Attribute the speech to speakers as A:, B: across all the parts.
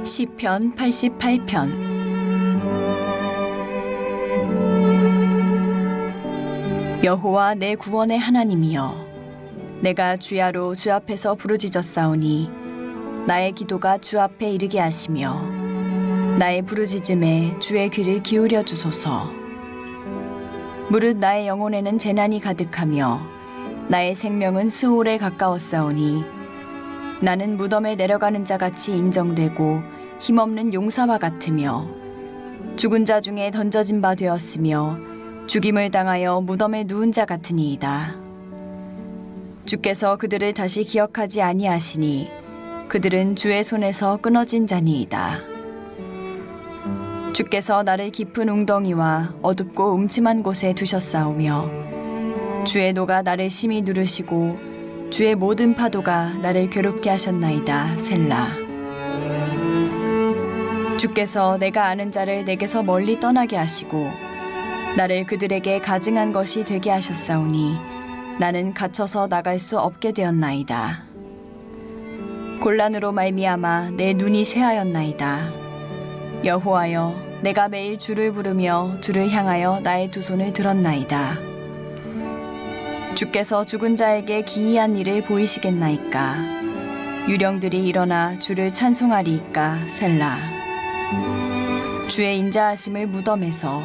A: 시편 88편. 여호와 내 구원의 하나님이여, 내가 주야로 주 앞에서 부르짖었사오니 나의 기도가 주 앞에 이르게 하시며 나의 부르짖음에 주의 귀를 기울여 주소서. 무릇 나의 영혼에는 재난이 가득하며 나의 생명은 스올에 가까웠사오니 나는 무덤에 내려가는 자같이 인정되고 힘없는 용사와 같으며 죽은 자 중에 던져진 바 되었으며 죽임을 당하여 무덤에 누운 자 같으니이다. 주께서 그들을 다시 기억하지 아니하시니 그들은 주의 손에서 끊어진 자니이다. 주께서 나를 깊은 웅덩이와 어둡고 음침한 곳에 두셨사오며 주의 노가 나를 심히 누르시고 주의 모든 파도가 나를 괴롭게 하셨나이다. 셀라. 주께서 내가 아는 자를 내게서 멀리 떠나게 하시고 나를 그들에게 가증한 것이 되게 하셨사오니 나는 갇혀서 나갈 수 없게 되었나이다. 곤란으로 말미암아 내 눈이 쇠하였나이다. 여호와여, 내가 매일 주를 부르며 주를 향하여 나의 두 손을 들었나이다. 주께서 죽은 자에게 기이한 일을 보이시겠나이까? 유령들이 일어나 주를 찬송하리이까? 셀라. 주의 인자하심을 무덤에서,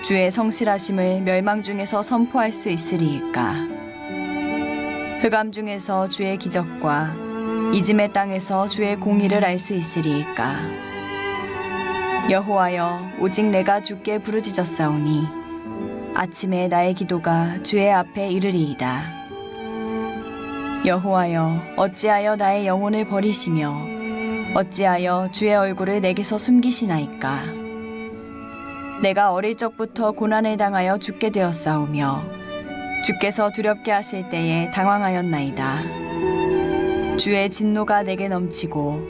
A: 주의 성실하심을 멸망 중에서 선포할 수 있으리이까? 흑암 중에서 주의 기적과 이짐의 땅에서 주의 공의를 알 수 있으리이까? 여호와여, 오직 내가 주께 부르짖었사오니 아침에 나의 기도가 주의 앞에 이르리이다. 여호와여, 어찌하여 나의 영혼을 버리시며 어찌하여 주의 얼굴을 내게서 숨기시나이까? 내가 어릴 적부터 고난을 당하여 죽게 되었사오며 주께서 두렵게 하실 때에 당황하였나이다. 주의 진노가 내게 넘치고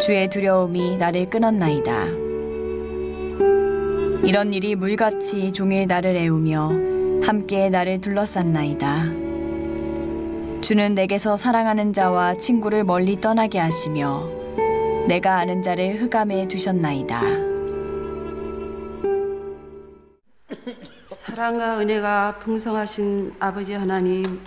A: 주의 두려움이 나를 끊었나이다. 이런 일이 물같이 종일 나를 애우며 함께 나를 둘러쌌나이다. 주는 내게서 사랑하는 자와 친구를 멀리 떠나게 하시며 내가 아는 자를 흑암에 두셨나이다.
B: 사랑과 은혜가 풍성하신 아버지 하나님,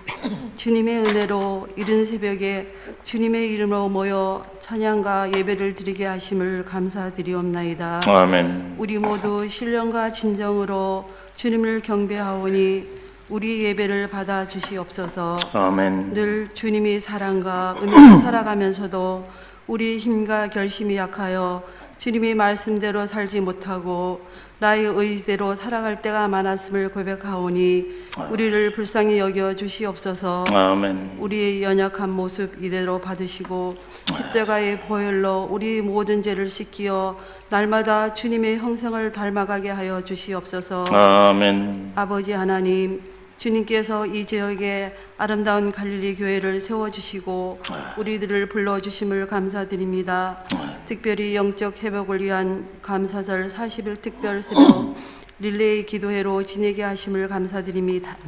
B: 주님의 은혜로 이른 새벽에 주님의 이름으로 모여 찬양과 예배를 드리게 하심을 감사드리옵나이다.
C: 아멘.
B: 우리 모두 신령과 진정으로 주님을 경배하오니 우리 예배를 받아 주시옵소서.
C: 아멘.
B: 늘 주님이 사랑과 은혜로 살아가면서도 우리 힘과 결심이 약하여 주님의 말씀대로 살지 못하고 나의 의지대로 살아갈 때가 많았음을 고백하오니 우리를 불쌍히 여겨 주시옵소서.
C: 아멘.
B: 우리의 연약한 모습 이대로 받으시고 십자가의 보혈로 우리 모든 죄를 씻기어 날마다 주님의 형상을 닮아가게 하여 주시옵소서.
C: 아멘.
B: 아버지 하나님, 주님께서 이 지역에 아름다운 갈릴리 교회를 세워주시고 우리들을 불러주심을 감사드립니다. 특별히 영적 회복을 위한 감사절 40일 특별 새벽 릴레이 기도회로 지내게 하심을 감사드립니다.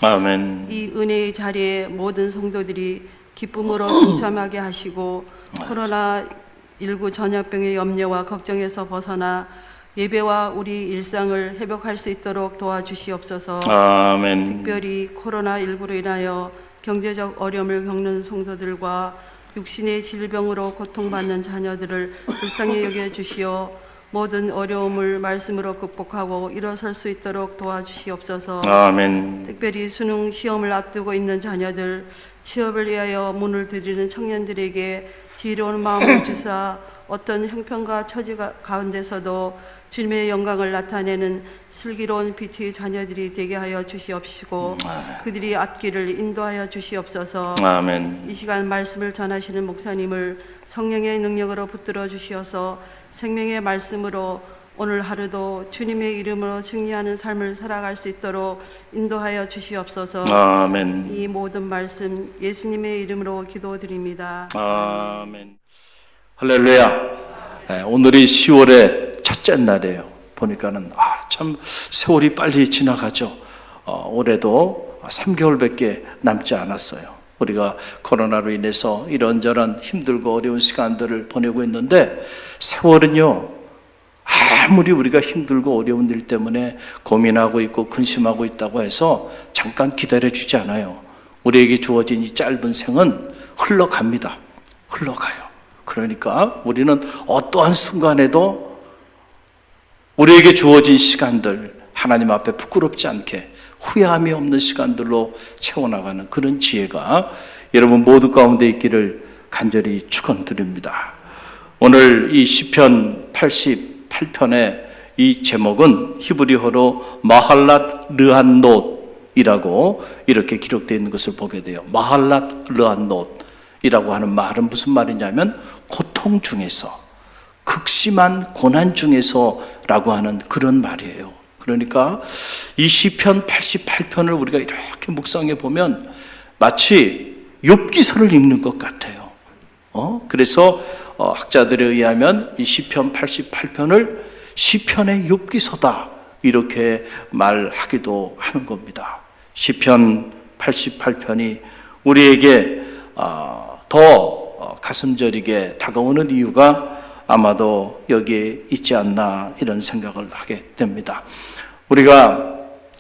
C: 아멘.
B: 이 은혜의 자리에 모든 성도들이 기쁨으로 동참하게 하시고 코로나19 전염병의 염려와 걱정에서 벗어나 예배와 우리 일상을 회복할 수 있도록 도와주시옵소서.
C: 아멘.
B: 특별히 코로나19로 인하여 경제적 어려움을 겪는 성도들과 육신의 질병으로 고통받는 자녀들을 불쌍히 여겨주시어 모든 어려움을 말씀으로 극복하고 일어설 수 있도록 도와주시옵소서.
C: 아멘.
B: 특별히 수능 시험을 앞두고 있는 자녀들, 취업을 위하여 문을 두드리는 청년들에게 지혜로운 마음을 주사 어떤 형편과 처지 가운데서도 주님의 영광을 나타내는 슬기로운 빛의 자녀들이 되게 하여 주시옵시고 그들이 앞길을 인도하여 주시옵소서.
C: 아멘.
B: 이 시간 말씀을 전하시는 목사님을 성령의 능력으로 붙들어 주시어서 생명의 말씀으로 오늘 하루도 주님의 이름으로 승리하는 삶을 살아갈 수 있도록 인도하여 주시옵소서.
C: 아멘.
B: 이 모든 말씀 예수님의 이름으로 기도드립니다.
C: 아멘. 할렐루야. 네, 오늘이 10월의 첫째 날이에요. 보니까는 참 세월이 빨리 지나가죠. 올해도 3개월밖에 남지 않았어요. 우리가 코로나로 인해서 이런저런 힘들고 어려운 시간들을 보내고 있는데, 세월은요, 아무리 우리가 힘들고 어려운 일 때문에 고민하고 있고 근심하고 있다고 해서 잠깐 기다려주지 않아요. 우리에게 주어진 이 짧은 생은 흘러갑니다. 흘러가요. 그러니까 우리는 어떠한 순간에도 우리에게 주어진 시간들, 하나님 앞에 부끄럽지 않게 후회함이 없는 시간들로 채워나가는 그런 지혜가 여러분 모두 가운데 있기를 간절히 축원드립니다. 오늘 이 시편 88편의 이 제목은 히브리어로 마할랏 르한롯이라고 이렇게 기록되어 있는 것을 보게 돼요. 마할랏 르한롯이라고 하는 말은 무슨 말이냐면 고통 중에서, 극심한 고난 중에서라고 하는 그런 말이에요. 그러니까 이 시편 88편을 우리가 이렇게 묵상해 보면 마치 욥기서를 읽는 것 같아요. 그래서 학자들에 의하면 이 시편 88편을 시편의 욥기서다 이렇게 말하기도 하는 겁니다. 시편 88편이 우리에게 더 가슴 저리게 다가오는 이유가 아마도 여기에 있지 않나 이런 생각을 하게 됩니다. 우리가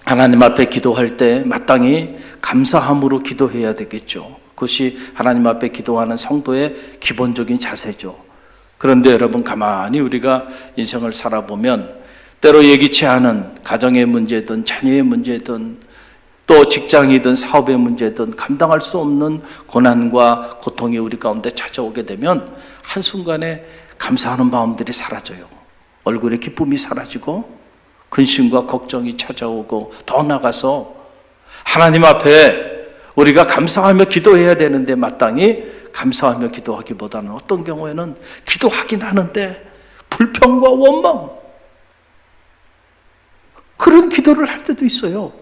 C: 하나님 앞에 기도할 때 마땅히 감사함으로 기도해야 되겠죠. 그것이 하나님 앞에 기도하는 성도의 기본적인 자세죠. 그런데 여러분, 가만히 우리가 인생을 살아보면 때로 예기치 않은 가정의 문제든 자녀의 문제든 또 직장이든 사업의 문제든 감당할 수 없는 고난과 고통이 우리 가운데 찾아오게 되면 한순간에 감사하는 마음들이 사라져요. 얼굴에 기쁨이 사라지고 근심과 걱정이 찾아오고, 더 나아가서 하나님 앞에 우리가 감사하며 기도해야 되는데 마땅히 감사하며 기도하기보다는 어떤 경우에는 기도하긴 하는데 불평과 원망, 그런 기도를 할 때도 있어요.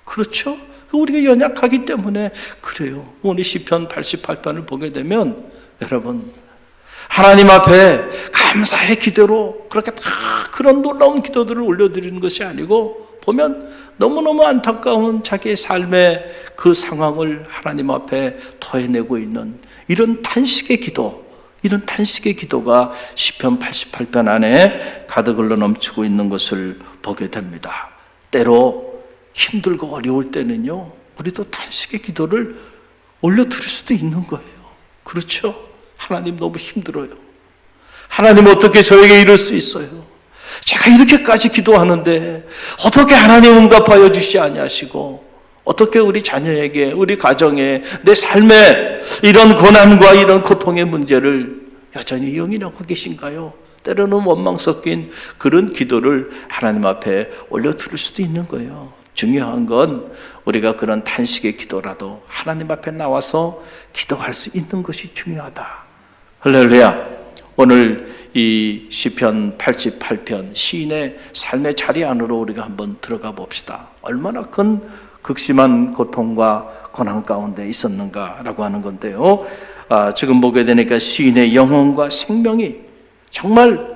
C: 그렇죠? 우리가 연약하기 때문에 그래요. 오늘 시편 88편을 보게 되면 여러분, 하나님 앞에 감사의 기도로 그렇게 다 그런 놀라운 기도들을 올려드리는 것이 아니고, 보면 너무너무 안타까운 자기의 삶의 그 상황을 하나님 앞에 토해내고 있는 이런 탄식의 기도, 이런 탄식의 기도가 시편 88편 안에 가득 흘러 넘치고 있는 것을 보게 됩니다. 때로 힘들고 어려울 때는요, 우리도 탄식의 기도를 올려드릴 수도 있는 거예요. 그렇죠? 하나님 너무 힘들어요. 하나님 어떻게 저에게 이럴 수 있어요? 제가 이렇게까지 기도하는데 어떻게 하나님 응답하여 주시지 아니하시고, 어떻게 우리 자녀에게, 우리 가정에, 내 삶에 이런 고난과 이런 고통의 문제를 여전히 용인하고 계신가요? 때로는 원망 섞인 그런 기도를 하나님 앞에 올려드릴 수도 있는 거예요. 중요한 건 우리가 그런 탄식의 기도라도 하나님 앞에 나와서 기도할 수 있는 것이 중요하다. 할렐루야. 오늘 이 시편 88편 시인의 삶의 자리 안으로 우리가 한번 들어가 봅시다. 얼마나 큰 극심한 고통과 고난 가운데 있었는가라고 하는 건데요. 지금 보게 되니까 시인의 영혼과 생명이 정말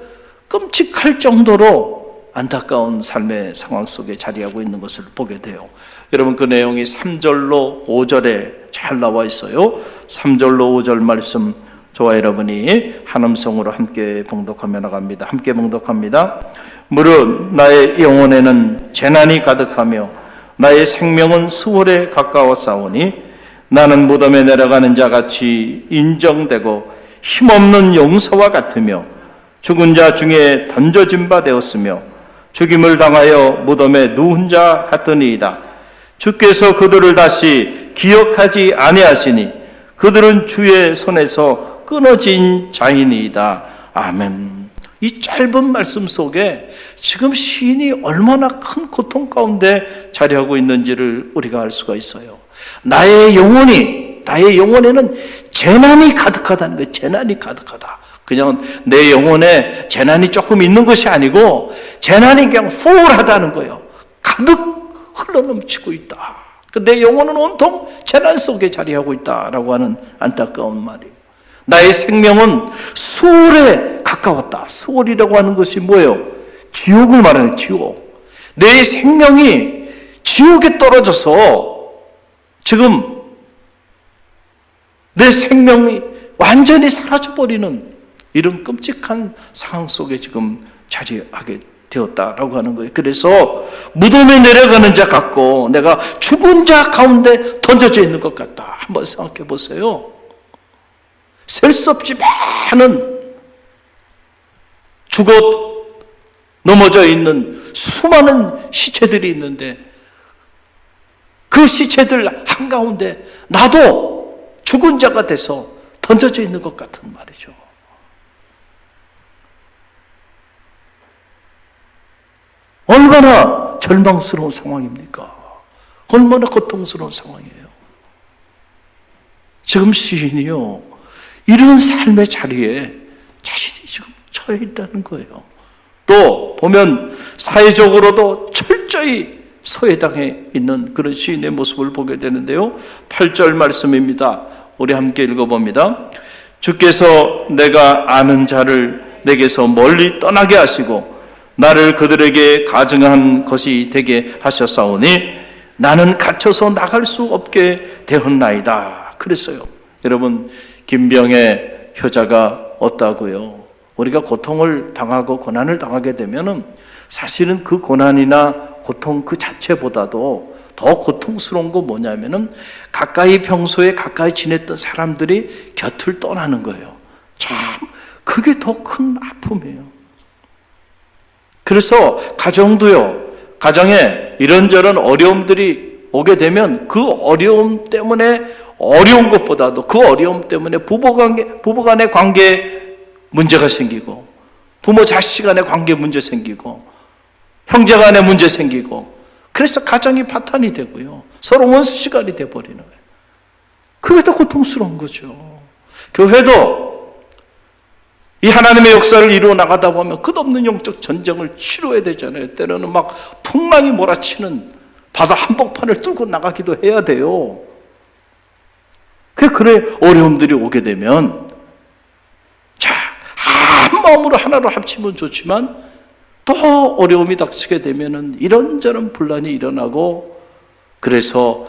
C: 끔찍할 정도로 안타까운 삶의 상황 속에 자리하고 있는 것을 보게 돼요. 여러분, 그 내용이 3절로 5절에 잘 나와 있어요. 3절로 5절 말씀 저와 여러분이 한 음성으로 함께 봉독하며 나갑니다. 함께 봉독합니다. 무릇 나의 영혼에는 재난이 가득하며 나의 생명은 수월에 가까웠사오니 나는 무덤에 내려가는 자같이 인정되고 힘없는 용사와 같으며 죽은 자 중에 던져진 바 되었으며 죽임을 당하여 무덤에 누운 자 같으니이다. 주께서 그들을 다시 기억하지 아니하시니 그들은 주의 손에서 끊어진 자이니이다. 아멘. 이 짧은 말씀 속에 지금 시인이 얼마나 큰 고통 가운데 자리하고 있는지를 우리가 알 수가 있어요. 나의 영혼에는 재난이 가득하다는 거예요. 재난이 가득하다. 그냥 내 영혼에 재난이 조금 있는 것이 아니고 재난이 그냥 풀하다는 거예요. 가득 흘러넘치고 있다. 내 영혼은 온통 재난 속에 자리하고 있다라고 하는 안타까운 말이에요. 나의 생명은 수월에 가까웠다. 수월이라고 하는 것이 뭐예요? 지옥을 말하는 지옥. 내 생명이 지옥에 떨어져서 지금 내 생명이 완전히 사라져버리는 이런 끔찍한 상황 속에 지금 자리하게 되었다라고 하는 거예요. 그래서 무덤에 내려가는 자 같고 내가 죽은 자 가운데 던져져 있는 것 같다. 한번 생각해 보세요. 셀 수 없이 많은 죽어 넘어져 있는 수많은 시체들이 있는데 그 시체들 한가운데 나도 죽은 자가 돼서 던져져 있는 것 같은 말이죠. 얼마나 절망스러운 상황입니까? 얼마나 고통스러운 상황이에요. 지금 시인이요, 이런 삶의 자리에 자신이 지금 처해 있다는 거예요. 또 보면 사회적으로도 철저히 소외당해 있는 그런 시인의 모습을 보게 되는데요. 8절 말씀입니다. 우리 함께 읽어봅니다. 주께서 내가 아는 자를 내게서 멀리 떠나게 하시고 나를 그들에게 가증한 것이 되게 하셨사오니 나는 갇혀서 나갈 수 없게 되었나이다. 그랬어요. 여러분, 김병의 효자가 어떠하고요? 우리가 고통을 당하고 고난을 당하게 되면은 사실은 그 고난이나 고통 그 자체보다도 더 고통스러운 거 뭐냐면은 가까이 평소에 가까이 지냈던 사람들이 곁을 떠나는 거예요. 참 그게 더 큰 아픔이에요. 그래서 가정도요, 가정에 이런저런 어려움들이 오게 되면 그 어려움 때문에 어려운 것보다도 그 어려움 때문에 부부 간의 관계에 문제가 생기고 부모 자식 간의 관계에 문제 생기고 형제 간에 문제 생기고 그래서 가정이 파탄이 되고요. 서로 원수 시간이 돼버리는 거예요. 그게 더 고통스러운 거죠. 교회도 이 하나님의 역사를 이루어 나가다 보면 끝없는 영적 전쟁을 치러야 되잖아요. 때로는 막 풍랑이 몰아치는 바다 한복판을 뚫고 나가기도 해야 돼요. 그래 어려움들이 오게 되면 자, 한 마음으로 하나로 합치면 좋지만 또 어려움이 닥치게 되면은 이런저런 분란이 일어나고 그래서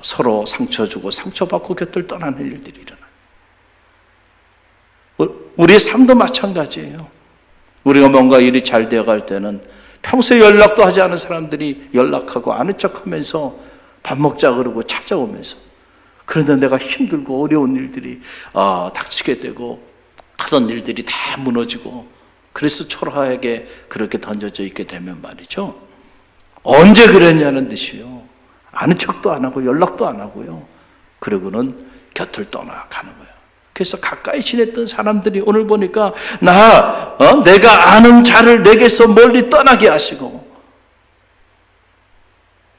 C: 서로 상처 주고 상처받고 곁을 떠나는 일들이 일어나요. 우리의 삶도 마찬가지예요. 우리가 뭔가 일이 잘 되어갈 때는 평소에 연락도 하지 않은 사람들이 연락하고 아는 척하면서 밥 먹자 그러고 찾아오면서 그런데 내가 힘들고 어려운 일들이 닥치게 되고 하던 일들이 다 무너지고 그래서 초라하게 그렇게 던져져 있게 되면 말이죠. 언제 그랬냐는 듯이요. 아는 척도 안 하고 연락도 안 하고요. 그러고는 곁을 떠나가는 거예요. 그래서 가까이 지냈던 사람들이 오늘 보니까 내가 아는 자를 내게서 멀리 떠나게 하시고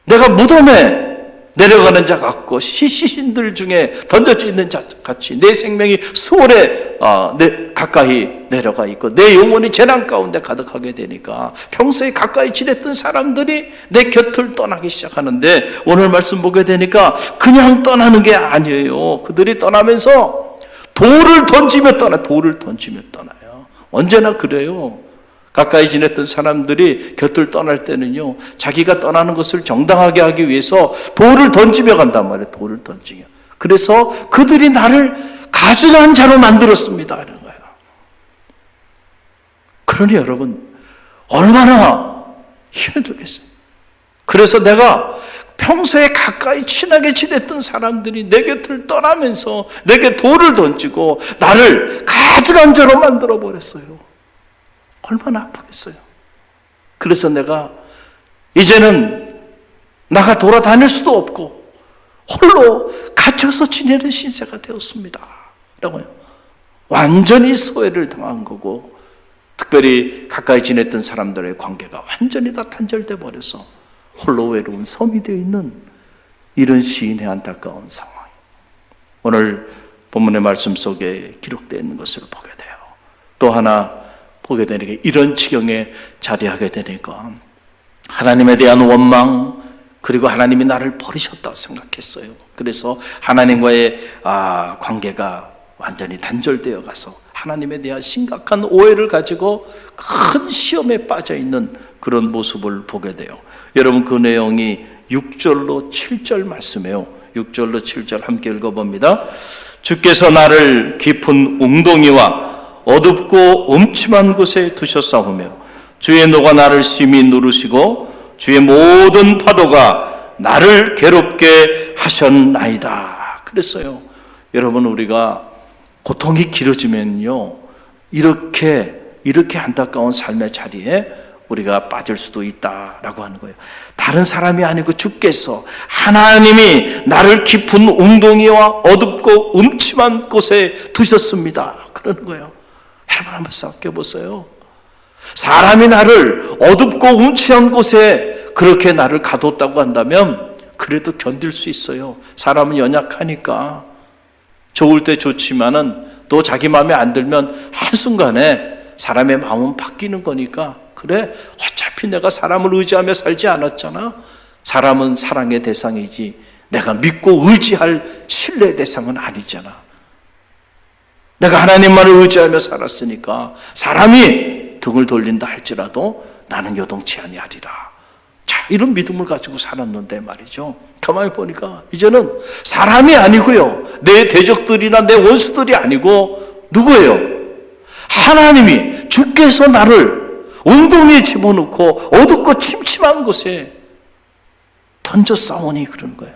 C: 내가 무덤에 내려가는 자 같고 시신들 중에 던져져 있는 자 같이 내 생명이 수월에 가까이 내려가 있고 내 영혼이 재난 가운데 가득하게 되니까 평소에 가까이 지냈던 사람들이 내 곁을 떠나기 시작하는데 오늘 말씀 보게 되니까 그냥 떠나는 게 아니에요. 그들이 떠나면서 돌을 던지며 떠나요. 언제나 그래요. 가까이 지냈던 사람들이 곁을 떠날 때는요, 자기가 떠나는 것을 정당하게 하기 위해서 돌을 던지며 간단 말이에요. 돌을 던지며. 그래서 그들이 나를 가증한 자로 만들었습니다. 하는 거예요. 그러니 여러분, 얼마나 힘들겠어요. 그래서 내가 평소에 가까이 친하게 지냈던 사람들이 내 곁을 떠나면서 내게 돌을 던지고 나를 가증한 자로 만들어 버렸어요. 얼마나 아프겠어요. 그래서 내가 이제는 나가 돌아다닐 수도 없고 홀로 갇혀서 지내는 신세가 되었습니다. 라고요. 완전히 소외를 당한 거고 특별히 가까이 지냈던 사람들의 관계가 완전히 다 단절돼 버려서 홀로 외로운 섬이 되어 있는 이런 시인의 안타까운 상황. 오늘 본문의 말씀 속에 기록되어 있는 것을 보게 돼요. 또 하나 보게 되니까 이런 지경에 자리하게 되니까 하나님에 대한 원망 그리고 하나님이 나를 버리셨다 생각했어요. 그래서 하나님과의 관계가 완전히 단절되어 가서 하나님에 대한 심각한 오해를 가지고 큰 시험에 빠져 있는 그런 모습을 보게 돼요. 여러분 그 내용이 6절로 7절 말씀이에요. 6절로 7절 함께 읽어봅니다. 주께서 나를 깊은 웅덩이와 어둡고 음침한 곳에 두셨사오며 주의 노가 나를 심히 누르시고 주의 모든 파도가 나를 괴롭게 하셨나이다. 그랬어요. 여러분, 우리가 고통이 길어지면요, 이렇게 안타까운 삶의 자리에 우리가 빠질 수도 있다라고 하는 거예요. 다른 사람이 아니고 주께서, 하나님이 나를 깊은 웅덩이와 어둡고 음침한 곳에 두셨습니다. 그러는 거예요. 여러분, 한번 생각해 보세요. 사람이 나를 어둡고 음침한 곳에 그렇게 나를 가뒀다고 한다면 그래도 견딜 수 있어요. 사람은 연약하니까. 좋을 때 좋지만은 또 자기 마음에 안 들면 한순간에 사람의 마음은 바뀌는 거니까, 그래, 어차피 내가 사람을 의지하며 살지 않았잖아. 사람은 사랑의 대상이지 내가 믿고 의지할 신뢰의 대상은 아니잖아. 내가 하나님만을 의지하며 살았으니까 사람이 등을 돌린다 할지라도 나는 요동치 아니하리라. 자, 이런 믿음을 가지고 살았는데 말이죠, 가만히 보니까 이제는 사람이 아니고요, 내 대적들이나 내 원수들이 아니고 누구예요? 하나님이, 주께서 나를 웅덩이에 집어넣고 어둡고 침침한 곳에 던져 싸우니 그런 거예요.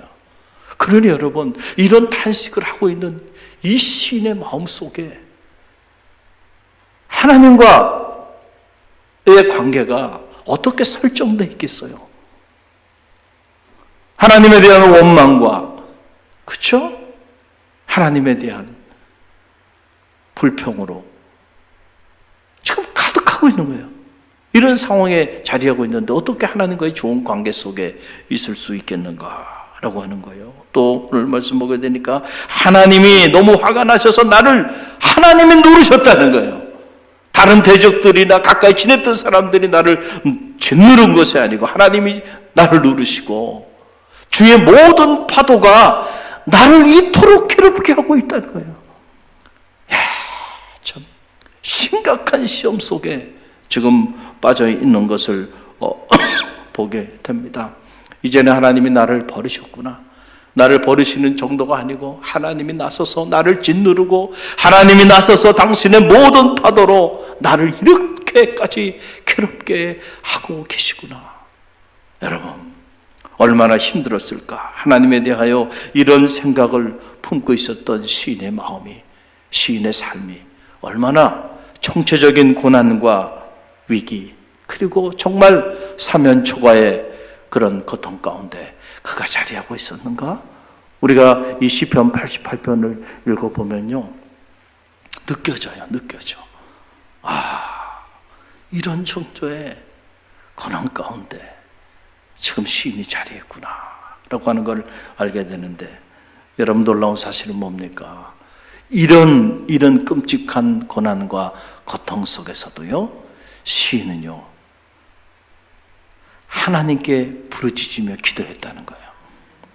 C: 그러니 여러분, 이런 탄식을 하고 있는 이 시인의 마음 속에 하나님과의 관계가 어떻게 설정되어 있겠어요? 하나님에 대한 원망과, 그렇죠? 하나님에 대한 불평으로 지금 가득하고 있는 거예요. 이런 상황에 자리하고 있는데 어떻게 하나님과의 좋은 관계 속에 있을 수 있겠는가라고 하는 거예요. 또 오늘 말씀 보게 되니까 하나님이 너무 화가 나셔서 나를 하나님이 누르셨다는 거예요. 다른 대적들이나 가까이 지냈던 사람들이 나를 짓누른 것이 아니고 하나님이 나를 누르시고 주의 모든 파도가 나를 이토록 괴롭게 하고 있다는 거예요. 야, 참 심각한 시험 속에 지금 빠져 있는 것을 보게 됩니다. 이제는 하나님이 나를 버리셨구나. 나를 버리시는 정도가 아니고 하나님이 나서서 나를 짓누르고 하나님이 나서서 당신의 모든 파도로 나를 이렇게까지 괴롭게 하고 계시구나. 여러분, 얼마나 힘들었을까. 하나님에 대하여 이런 생각을 품고 있었던 시인의 마음이, 시인의 삶이 얼마나 정체적인 고난과 위기, 그리고 정말 사면초가의 그런 고통 가운데 그가 자리하고 있었는가? 우리가 이 시편 88편을 읽어보면요, 느껴져요. 이런 정도의 고난 가운데 지금 시인이 자리했구나 라고 하는 걸 알게 되는데, 여러분, 놀라운 사실은 뭡니까? 이런 끔찍한 고난과 고통 속에서도요, 시인은요, 하나님께 부르짖으며 기도했다는 거예요.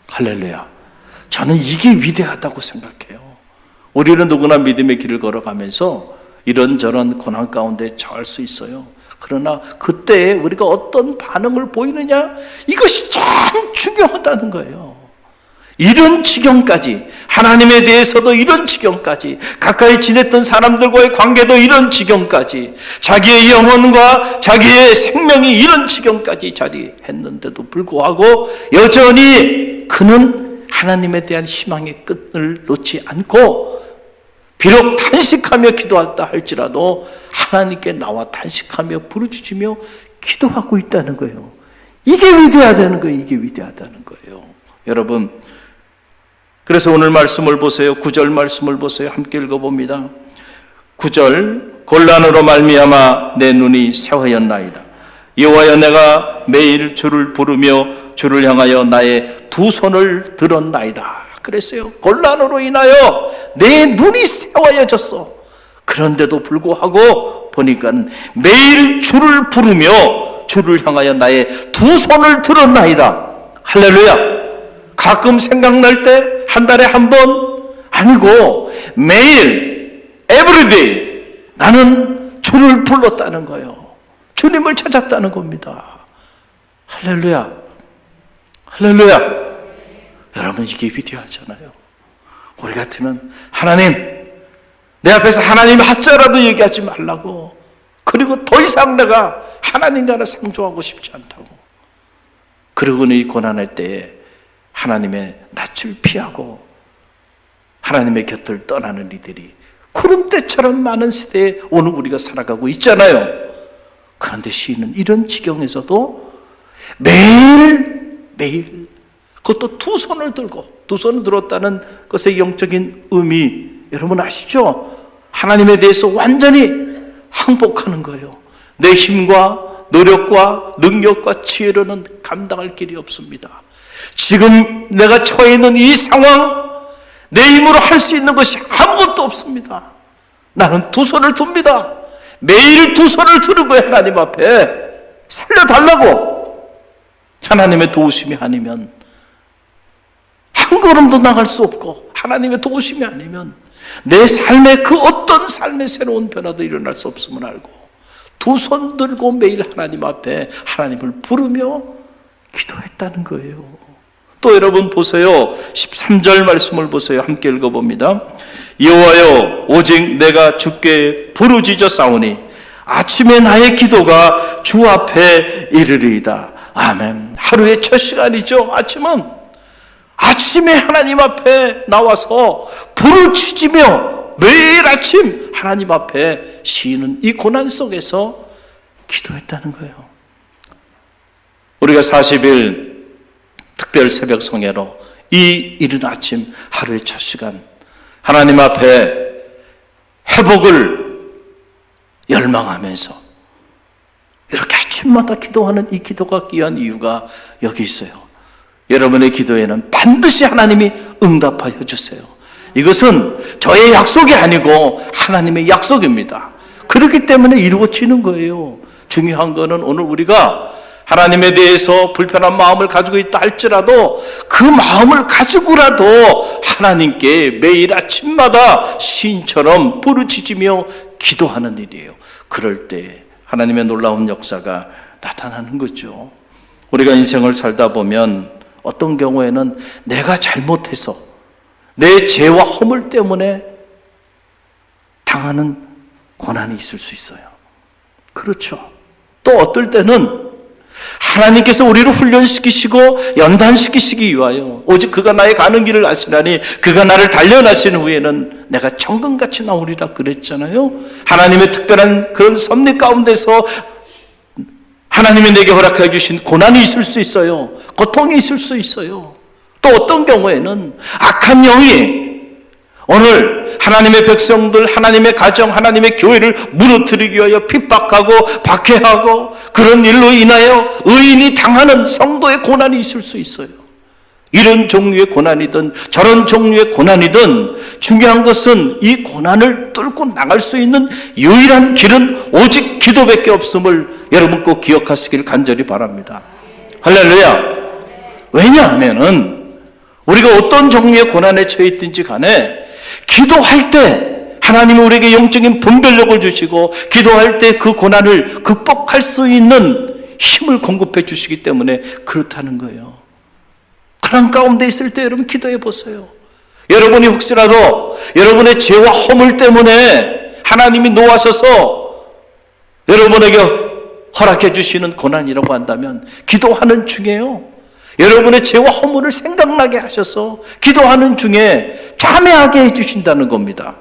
C: 할렐루야. 저는 이게 위대하다고 생각해요. 우리는 누구나 믿음의 길을 걸어가면서 이런저런 고난 가운데 처할 수 있어요. 그러나 그때 우리가 어떤 반응을 보이느냐, 이것이 참 중요하다는 거예요. 이런 지경까지, 하나님에 대해서도 이런 지경까지, 가까이 지냈던 사람들과의 관계도 이런 지경까지, 자기의 영혼과 자기의 생명이 이런 지경까지 자리했는데도 불구하고 여전히 그는 하나님에 대한 희망의 끝을 놓지 않고, 비록 탄식하며 기도했다 할지라도 하나님께 나와 탄식하며 부르짖으며 기도하고 있다는 거예요. 이게 위대하다는 거예요. 이게 위대하다는 거예요. 여러분, 그래서 오늘 말씀을 보세요. 9절 말씀을 보세요. 함께 읽어봅니다. 9절, 곤란으로 말미암아 내 눈이 새하였나이다. 여호와여, 내가 매일 주를 부르며 주를 향하여 나의 두 손을 들었나이다. 그랬어요. 곤란으로 인하여 내 눈이 새하여졌어. 그런데도 불구하고 보니까 매일 주를 부르며 주를 향하여 나의 두 손을 들었나이다. 할렐루야. 가끔 생각날 때 한 달에 한 번 아니고 매일 everyday 나는 주를 불렀다는 거예요. 주님을 찾았다는 겁니다. 할렐루야. 할렐루야. 여러분, 이게 위대하잖아요. 우리 같으면 하나님, 내 앞에서 하나님 한자라도 얘기하지 말라고, 그리고 더 이상 내가 하나님 나라 상종하고 싶지 않다고, 그러고는 이 고난의 때에 하나님의 낯을 피하고 하나님의 곁을 떠나는 이들이 구름대처럼 많은 시대에 오늘 우리가 살아가고 있잖아요. 그런데 시인은 이런 지경에서도 매일 그것도 두 손을 들었다는 것의 영적인 의미 여러분 아시죠? 하나님에 대해서 완전히 항복하는 거예요. 내 힘과 노력과 능력과 지혜로는 감당할 길이 없습니다. 지금 내가 처해 있는 이 상황, 내 힘으로 할 수 있는 것이 아무것도 없습니다. 나는 두 손을 듭니다. 매일 두 손을 들고 하나님 앞에 살려달라고. 하나님의 도우심이 아니면 한 걸음도 나갈 수 없고, 하나님의 도우심이 아니면 내 삶의 그 어떤 삶의 새로운 변화도 일어날 수 없음을 알고 두 손 들고 매일 하나님 앞에 하나님을 부르며 기도했다는 거예요. 또 여러분 보세요. 13절 말씀을 보세요. 함께 읽어봅니다. 여호와여, 오직 내가 주께 부르짖어 싸우니 아침에 나의 기도가 주 앞에 이르리이다. 아멘. 하루의 첫 시간이죠. 아침에 하나님 앞에 나와서 부르짖으며 매일 아침 하나님 앞에 시인은 이 고난 속에서 기도했다는 거예요. 우리가 40일 특별 새벽 성회로 이 이른 아침 하루의 첫 시간 하나님 앞에 회복을 열망하면서 이렇게 아침마다 기도하는 이 기도가 귀한 이유가 여기 있어요. 여러분의 기도에는 반드시 하나님이 응답하여 주세요. 이것은 저의 약속이 아니고 하나님의 약속입니다. 그렇기 때문에 이루어지는 거예요. 중요한 거는 오늘 우리가 하나님에 대해서 불편한 마음을 가지고 있다 할지라도 그 마음을 가지고라도 하나님께 매일 아침마다 시인처럼 부르짖으며 기도하는 일이에요. 그럴 때 하나님의 놀라운 역사가 나타나는 거죠. 우리가 인생을 살다 보면 어떤 경우에는 내가 잘못해서 내 죄와 허물 때문에 당하는 고난이 있을 수 있어요. 그렇죠. 또 어떨 때는 하나님께서 우리를 훈련시키시고 연단시키시기 위하여 오직 그가 나의 가는 길을 아시나니 그가 나를 단련하신 후에는 내가 정금같이 나오리라 그랬잖아요. 하나님의 특별한 그런 섭리 가운데서 하나님이 내게 허락해 주신 고난이 있을 수 있어요. 고통이 있을 수 있어요. 또 어떤 경우에는 악한 영이 오늘 하나님의 백성들, 하나님의 가정, 하나님의 교회를 무너뜨리기 위하여 핍박하고 박해하고 그런 일로 인하여 의인이 당하는 성도의 고난이 있을 수 있어요. 이런 종류의 고난이든 저런 종류의 고난이든 중요한 것은 이 고난을 뚫고 나갈 수 있는 유일한 길은 오직 기도밖에 없음을 여러분 꼭 기억하시길 간절히 바랍니다. 할렐루야. 왜냐하면은 우리가 어떤 종류의 고난에 처해 있든지 간에 기도할 때 하나님이 우리에게 영적인 분별력을 주시고 기도할 때 그 고난을 극복할 수 있는 힘을 공급해 주시기 때문에 그렇다는 거예요. 고난 가운데 있을 때 여러분 기도해 보세요. 여러분이 혹시라도 여러분의 죄와 허물 때문에 하나님이 노하셔서 여러분에게 허락해 주시는 고난이라고 한다면 기도하는 중에요, 여러분의 죄와 허물을 생각나게 하셔서 기도하는 중에 참회하게 해주신다는 겁니다.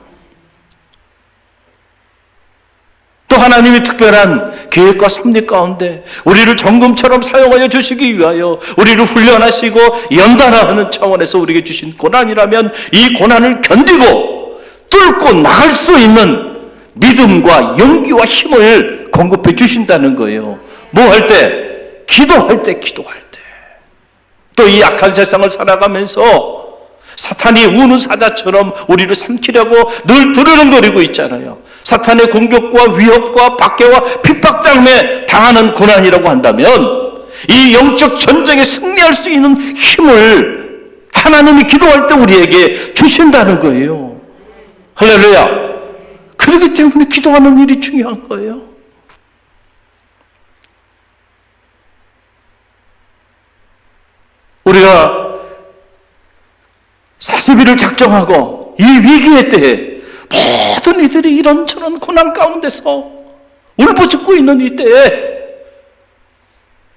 C: 또 하나님이 특별한 계획과 섭리 가운데 우리를 정금처럼 사용하여 주시기 위하여 우리를 훈련하시고 연단하는 차원에서 우리에게 주신 고난이라면 이 고난을 견디고 뚫고 나갈 수 있는 믿음과 용기와 힘을 공급해 주신다는 거예요. 뭐 할 때? 기도할 때. 또 이 악한 세상을 살아가면서 사탄이 우는 사자처럼 우리를 삼키려고 늘 두르릉거리고 있잖아요. 사탄의 공격과 위협과 박해와 핍박 때문에 당하는 고난이라고 한다면 이 영적 전쟁에 승리할 수 있는 힘을 하나님이 기도할 때 우리에게 주신다는 거예요. 할렐루야. 그렇기 때문에 기도하는 일이 중요한 거예요. 우리가 40일을 작정하고 이 위기의 때에 모든 이들이 이런저런 고난 가운데서 울부짖고 있는 이 때에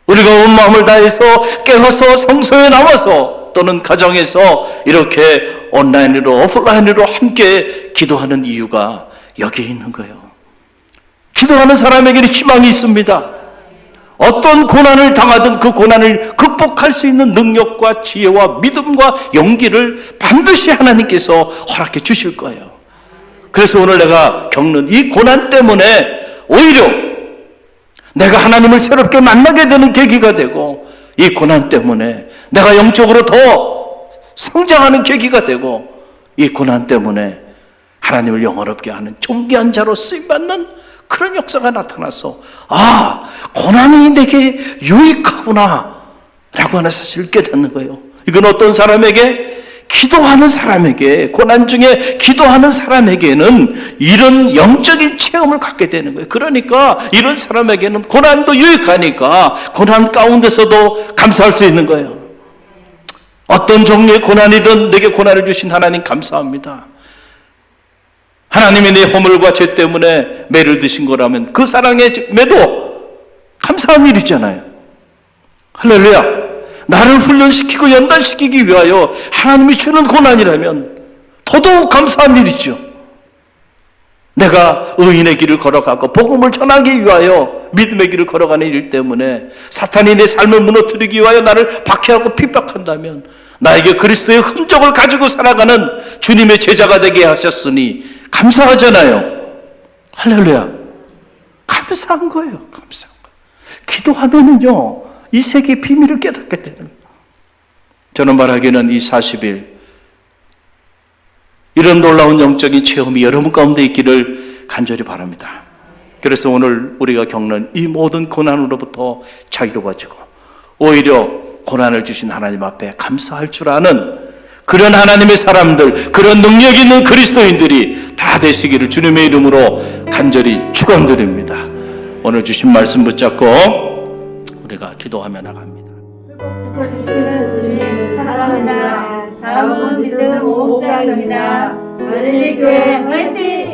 C: 우리가 온 마음을 다해서 깨어서 성소에 나와서 또는 가정에서 이렇게 온라인으로 오프라인으로 함께 기도하는 이유가 여기에 있는 거예요. 기도하는 사람에게는 희망이 있습니다. 어떤 고난을 당하든 그 고난을 극복할 수 있는 능력과 지혜와 믿음과 용기를 반드시 하나님께서 허락해 주실 거예요. 그래서 오늘 내가 겪는 이 고난 때문에 오히려 내가 하나님을 새롭게 만나게 되는 계기가 되고, 이 고난 때문에 내가 영적으로 더 성장하는 계기가 되고, 이 고난 때문에 하나님을 영원롭게 하는 존귀한 자로 쓰임받는 그런 역사가 나타나서, 아, 고난이 내게 유익하구나 라고 하는 사실을 깨닫는 거예요. 이건 어떤 사람에게, 기도하는 사람에게, 고난 중에 기도하는 사람에게는 이런 영적인 체험을 갖게 되는 거예요. 그러니까 이런 사람에게는 고난도 유익하니까 고난 가운데서도 감사할 수 있는 거예요. 어떤 종류의 고난이든 내게 고난을 주신 하나님 감사합니다. 하나님이 내 허물과 죄 때문에 매를 드신 거라면 그 사랑의 매도 감사한 일이잖아요. 할렐루야. 나를 훈련시키고 연단시키기 위하여 하나님이 주는 고난이라면 더더욱 감사한 일이죠. 내가 의인의 길을 걸어가고 복음을 전하기 위하여 믿음의 길을 걸어가는 일 때문에 사탄이 내 삶을 무너뜨리기 위하여 나를 박해하고 핍박한다면 나에게 그리스도의 흔적을 가지고 살아가는 주님의 제자가 되게 하셨으니 감사하잖아요. 할렐루야. 감사한 거예요. 감사한 거예요. 기도하면은요, 이 세계의 비밀을 깨닫게 되는 거예요. 저는 말하기는 이 40일 이런 놀라운 영적인 체험이 여러분 가운데 있기를 간절히 바랍니다. 그래서 오늘 우리가 겪는 이 모든 고난으로부터 자유로워지고 오히려 고난을 주신 하나님 앞에 감사할 줄 아는 그런 하나님의 사람들, 그런 능력 있는 그리스도인들이 다 되시기를 주님의 이름으로 간절히 축원드립니다. 오늘 주신 말씀 붙잡고 우리가 기도하며 나갑니다.
D: 주시는 주님 사랑합니다. 다음은 믿음 오목장입니다. 마릴리 교회 화이팅!